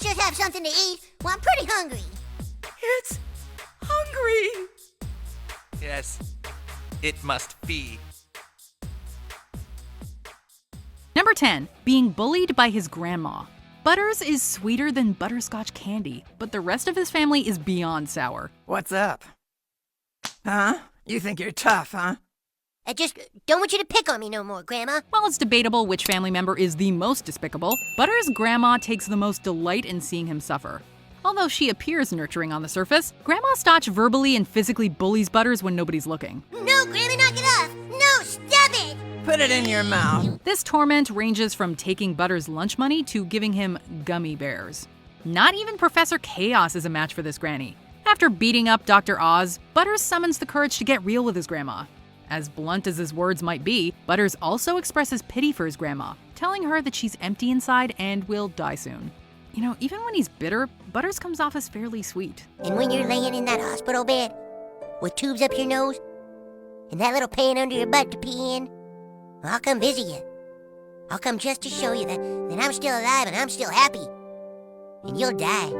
just have something to eat? Well, I'm pretty hungry. It's hungry. Yes, it must feed. Number 10, being bullied by his grandma. Butters is sweeter than butterscotch candy, but the rest of his family is beyond sour. What's up? Huh? You think you're tough, huh? I just don't want you to pick on me no more, Grandma. While it's debatable which family member is the most despicable, Butters' grandma takes the most delight in seeing him suffer. Although she appears nurturing on the surface, Grandma Stotch verbally and physically bullies Butters when nobody's looking. No, Grandma, knock it off. No, stop it. Put it in your mouth. This torment ranges from taking Butters' lunch money to giving him gummy bears. Not even Professor Chaos is a match for this granny. After beating up Dr. Oz, Butters summons the courage to get real with his grandma. As blunt as his words might be, Butters also expresses pity for his grandma, telling her that she's empty inside and will die soon. You know, even when he's bitter, Butters comes off as fairly sweet. And when you're laying in that hospital bed with tubes up your nose and that little pan under your butt to pee in, I'll come visit you. I'll come just to show you that I'm still alive and I'm still happy. And you'll die,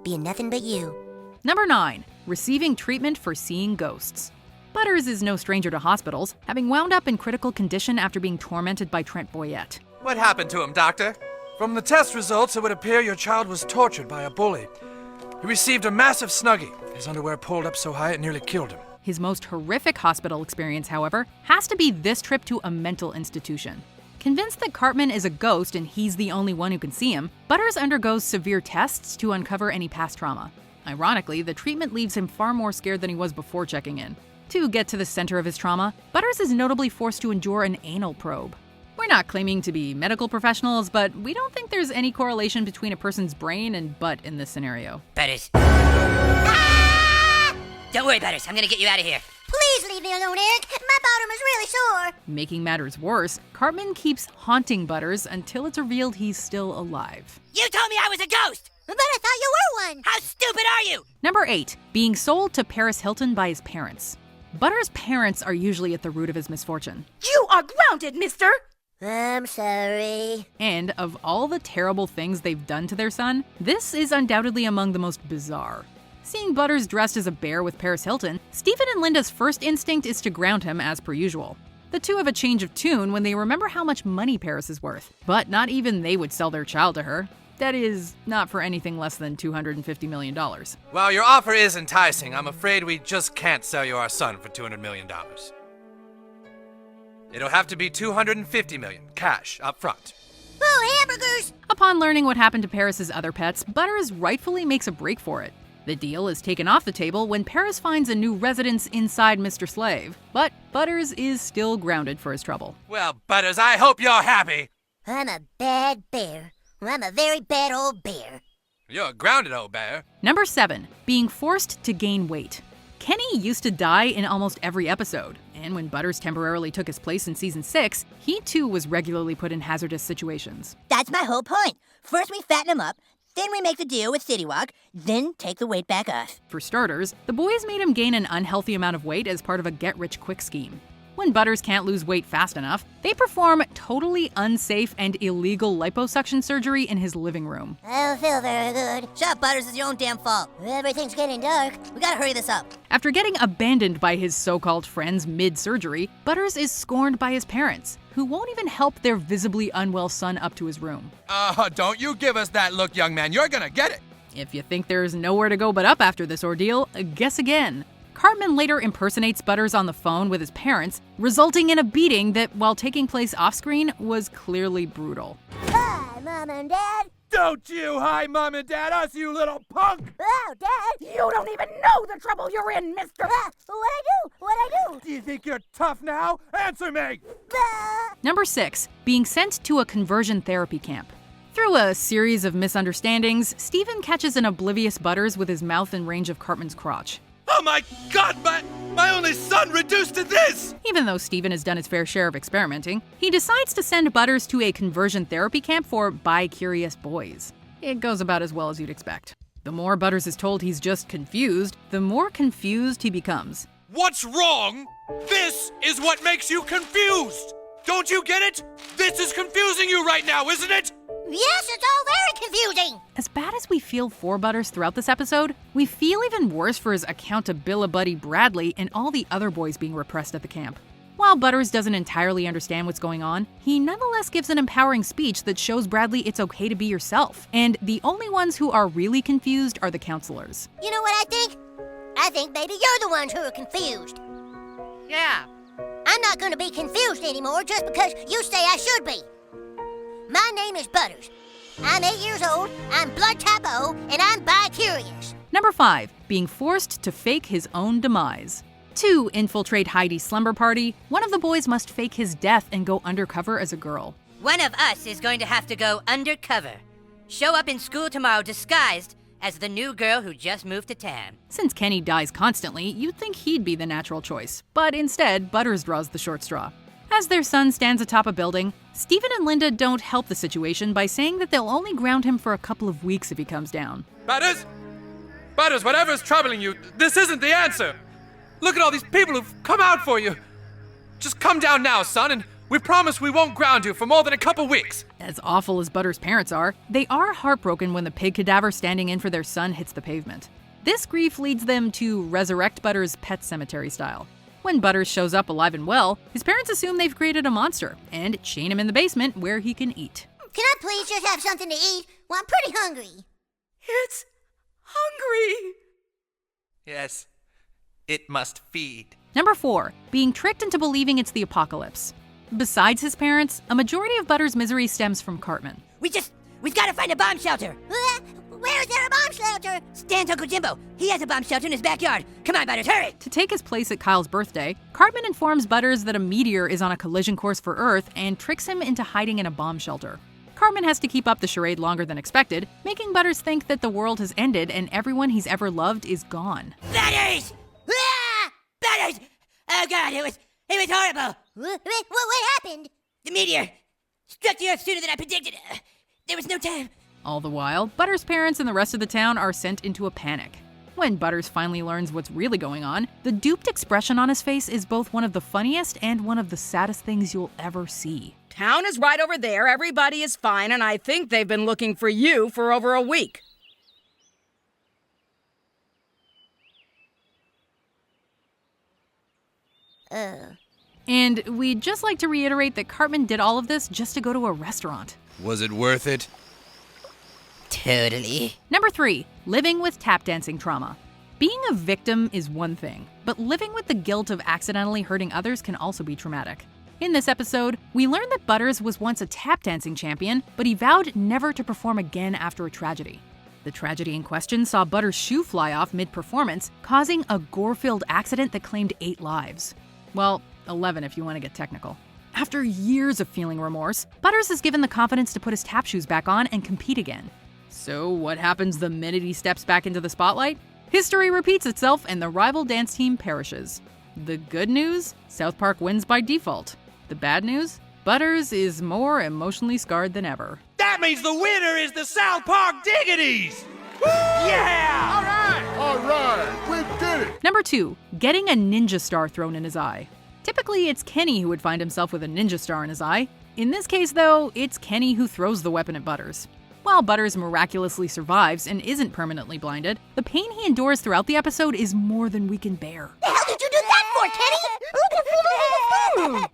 being nothing but you. Number 9, receiving treatment for seeing ghosts. Butters is no stranger to hospitals, having wound up in critical condition after being tormented by Trent Boyette. What happened to him, Doctor? From the test results, it would appear your child was tortured by a bully. He received a massive snuggie. His underwear pulled up so high it nearly killed him. His most horrific hospital experience, however, has to be this trip to a mental institution. Convinced that Cartman is a ghost and he's the only one who can see him, Butters undergoes severe tests to uncover any past trauma. Ironically, the treatment leaves him far more scared than he was before checking in. To get to the center of his trauma, Butters is notably forced to endure an anal probe. We're not claiming to be medical professionals, but we don't think there's any correlation between a person's brain and butt in this scenario. Butters. Ah! Don't worry, Butters. I'm gonna get you out of here. Please leave me alone, Eric. My bottom is really sore. Making matters worse, Cartman keeps haunting Butters until it's revealed he's still alive. You told me I was a ghost! But I thought you were one. How stupid are you? Number 8, being sold to Paris Hilton by his parents. Butters' parents are usually at the root of his misfortune. You are grounded, mister! I'm sorry. And of all the terrible things they've done to their son, this is undoubtedly among the most bizarre. Seeing Butters dressed as a bear with Paris Hilton, Stephen and Linda's first instinct is to ground him as per usual. The two have a change of tune when they remember how much money Paris is worth, but not even they would sell their child to her. That is, not for anything less than $250 million. While your offer is enticing, I'm afraid we just can't sell you our son for $200 million. It'll have to be $250 million, cash, up front. Oh, hamburgers! Upon learning what happened to Paris's other pets, Butters rightfully makes a break for it. The deal is taken off the table when Paris finds a new residence inside Mr. Slave, but Butters is still grounded for his trouble. Well, Butters, I hope you're happy. I'm a bad bear. I'm a very bad old bear. You're a grounded old bear. Number 7, being forced to gain weight. Kenny used to die in almost every episode, and when Butters temporarily took his place in season 6, he too was regularly put in hazardous situations. That's my whole point. First we fatten him up, then we make the deal with City Walk, then take the weight back off. For starters, the boys made him gain an unhealthy amount of weight as part of a get-rich-quick scheme. When Butters can't lose weight fast enough, they perform totally unsafe and illegal liposuction surgery in his living room. I don't feel very good. Shut up, Butters. It's your own damn fault. Everything's getting dark. We gotta hurry this up. After getting abandoned by his so-called friends mid-surgery, Butters is scorned by his parents, who won't even help their visibly unwell son up to his room. Don't you give us that look, young man. You're gonna get it. If you think there's nowhere to go but up after this ordeal, guess again. Cartman later impersonates Butters on the phone with his parents, resulting in a beating that, while taking place off-screen, was clearly brutal. Hi, Mom and Dad. Don't you hi, Mom and Dad, us, you little punk! Oh, Dad. You don't even know the trouble you're in, mister! What'd I do? What'd I do? Do you think you're tough now? Answer me! Number 6, being sent to a conversion therapy camp. Through a series of misunderstandings, Stephen catches an oblivious Butters with his mouth in range of Cartman's crotch. Oh my God, my only son reduced to this! Even though Stephen has done his fair share of experimenting, he decides to send Butters to a conversion therapy camp for bi-curious boys. It goes about as well as you'd expect. The more Butters is told he's just confused, the more confused he becomes. What's wrong? This is what makes you confused! Don't you get it? This is confusing you right now, isn't it? Yes, it's all very thing! As bad as we feel for Butters throughout this episode, we feel even worse for his accountability Bradley and all the other boys being repressed at the camp. While Butters doesn't entirely understand what's going on, he nonetheless gives an empowering speech that shows Bradley it's okay to be yourself, and the only ones who are really confused are the counselors. You know what I think? I think maybe you're the ones who are confused. Yeah. I'm not gonna be confused anymore just because you say I should be. My name is Butters. I'm 8 years old, I'm blood type O, and I'm bi-curious. Number 5, being forced to fake his own demise. To infiltrate Heidi's slumber party, one of the boys must fake his death and go undercover as a girl. One of us is going to have to go undercover. Show up in school tomorrow disguised as the new girl who just moved to town. Since Kenny dies constantly, you'd think he'd be the natural choice, but instead, Butters draws the short straw. As their son stands atop a building, Stephen and Linda don't help the situation by saying that they'll only ground him for a couple of weeks if he comes down. Butters? Butters, whatever's troubling you, this isn't the answer. Look at all these people who've come out for you. Just come down now, son, and we promise we won't ground you for more than a couple weeks. As awful as Butters' parents are, they are heartbroken when the pig cadaver standing in for their son hits the pavement. This grief leads them to resurrect Butters Pet Cemetery style. When Butters shows up alive and well, his parents assume they've created a monster and chain him in the basement where he can eat. Can I please just have something to eat? Well, I'm pretty hungry. It's hungry. Yes. It must feed. Number 4, being tricked into believing it's the apocalypse. Besides his parents, a majority of Butters' misery stems from Cartman. We've got to find a bomb shelter. Where is there a bomb shelter? Stan's Uncle Jimbo. He has a bomb shelter in his backyard. Come on, Butters, hurry! To take his place at Kyle's birthday, Cartman informs Butters that a meteor is on a collision course for Earth and tricks him into hiding in a bomb shelter. Cartman has to keep up the charade longer than expected, making Butters think that the world has ended and everyone he's ever loved is gone. Butters! Ah! Butters! Oh God, it was horrible. What happened? The meteor struck the Earth sooner than I predicted. There was no time. All the while, Butters' parents and the rest of the town are sent into a panic. When Butters finally learns what's really going on, the duped expression on his face is both one of the funniest and one of the saddest things you'll ever see. Town is right over there, everybody is fine, and I think they've been looking for you for over a week. And we'd just like to reiterate that Cartman did all of this just to go to a restaurant. Was it worth it? Totally. Number 3, living with tap dancing trauma. Being a victim is one thing, but living with the guilt of accidentally hurting others can also be traumatic. In this episode, we learn that Butters was once a tap dancing champion, but he vowed never to perform again after a tragedy. The tragedy in question saw Butters' shoe fly off mid-performance, causing a gore-filled accident that claimed 8 lives. Well, 11 if you want to get technical. After years of feeling remorse, Butters is given the confidence to put his tap shoes back on and compete again. So what happens the minute he steps back into the spotlight? History repeats itself and the rival dance team perishes. The good news? South Park wins by default. The bad news? Butters is more emotionally scarred than ever. That means the winner is the South Park Diggities! Yeah! All right, we did it. Number 2, getting a ninja star thrown in his eye. Typically, it's Kenny who would find himself with a ninja star in his eye. In this case, though, it's Kenny who throws the weapon at Butters. While Butters miraculously survives and isn't permanently blinded, the pain he endures throughout the episode is more than we can bear. The hell did you do that for, Kenny?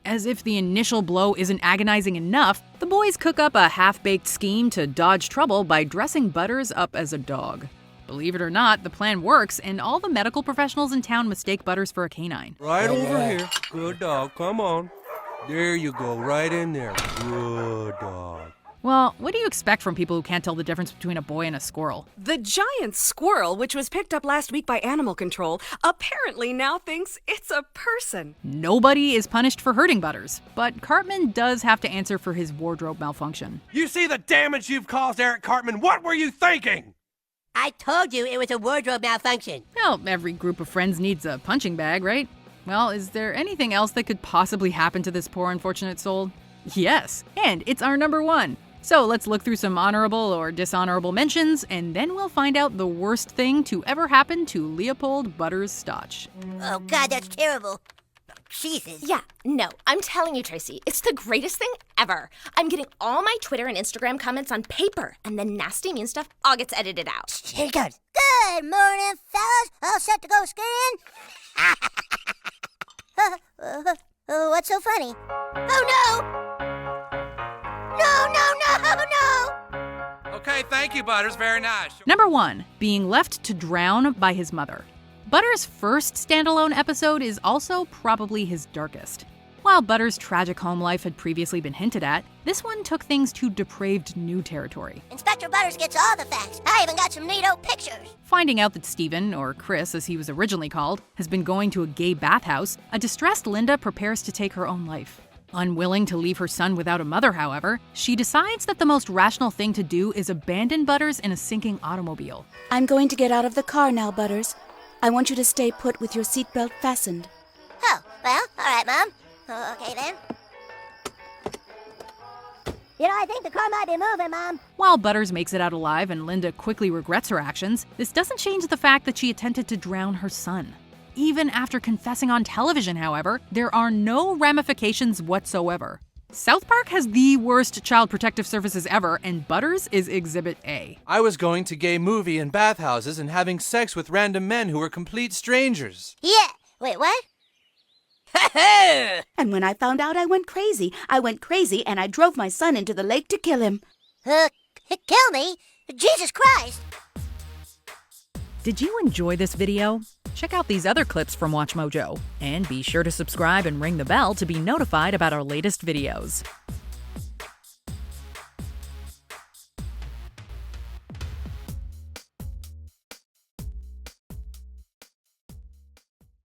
As if the initial blow isn't agonizing enough, the boys cook up a half-baked scheme to dodge trouble by dressing Butters up as a dog. Believe it or not, the plan works, and all the medical professionals in town mistake Butters for a canine. Right over here. Good dog, come on. There you go, right in there. Good dog. Well, what do you expect from people who can't tell the difference between a boy and a squirrel? The giant squirrel, which was picked up last week by animal control, apparently now thinks it's a person. Nobody is punished for hurting Butters, but Cartman does have to answer for his wardrobe malfunction. You see the damage you've caused, Eric Cartman? What were you thinking? I told you it was a wardrobe malfunction. Well, every group of friends needs a punching bag, right? Well, is there anything else that could possibly happen to this poor unfortunate soul? Yes, and it's our number 1. So let's look through some honorable or dishonorable mentions, and then we'll find out the worst thing to ever happen to Leopold Butters Stotch. Oh, God, that's terrible. Jesus. Yeah, no, I'm telling you, Tracy, it's the greatest thing ever. I'm getting all my Twitter and Instagram comments on paper, and the nasty, mean stuff all gets edited out. Here it comes. Good morning, fellas. All set to go skiing? What's so funny? Oh, no! No! Okay, thank you, Butters. Very nice. Number 1, being left to drown by his mother. Butters' first standalone episode is also probably his darkest. While Butters' tragic home life had previously been hinted at, this one took things to depraved new territory. Inspector Butters gets all the facts. I even got some neato pictures. Finding out that Stephen, or Chris as he was originally called, has been going to a gay bathhouse, a distressed Linda prepares to take her own life. Unwilling to leave her son without a mother, however, she decides that the most rational thing to do is abandon Butters in a sinking automobile. I'm going to get out of the car now, Butters. I want you to stay put with your seatbelt fastened. Oh, well, all right, Mom. Okay, then. You know, I think the car might be moving, Mom. While Butters makes it out alive and Linda quickly regrets her actions, this doesn't change the fact that she attempted to drown her son. Even after confessing on television, however, there are no ramifications whatsoever. South Park has the worst child protective services ever, and Butters is Exhibit A. I was going to gay movie and bathhouses and having sex with random men who were complete strangers. Yeah. Wait, what? And when I found out, I went crazy. I went crazy and I drove my son into the lake to kill him. Kill me? Jesus Christ! Did you enjoy this video? Check out these other clips from WatchMojo, and be sure to subscribe and ring the bell to be notified about our latest videos.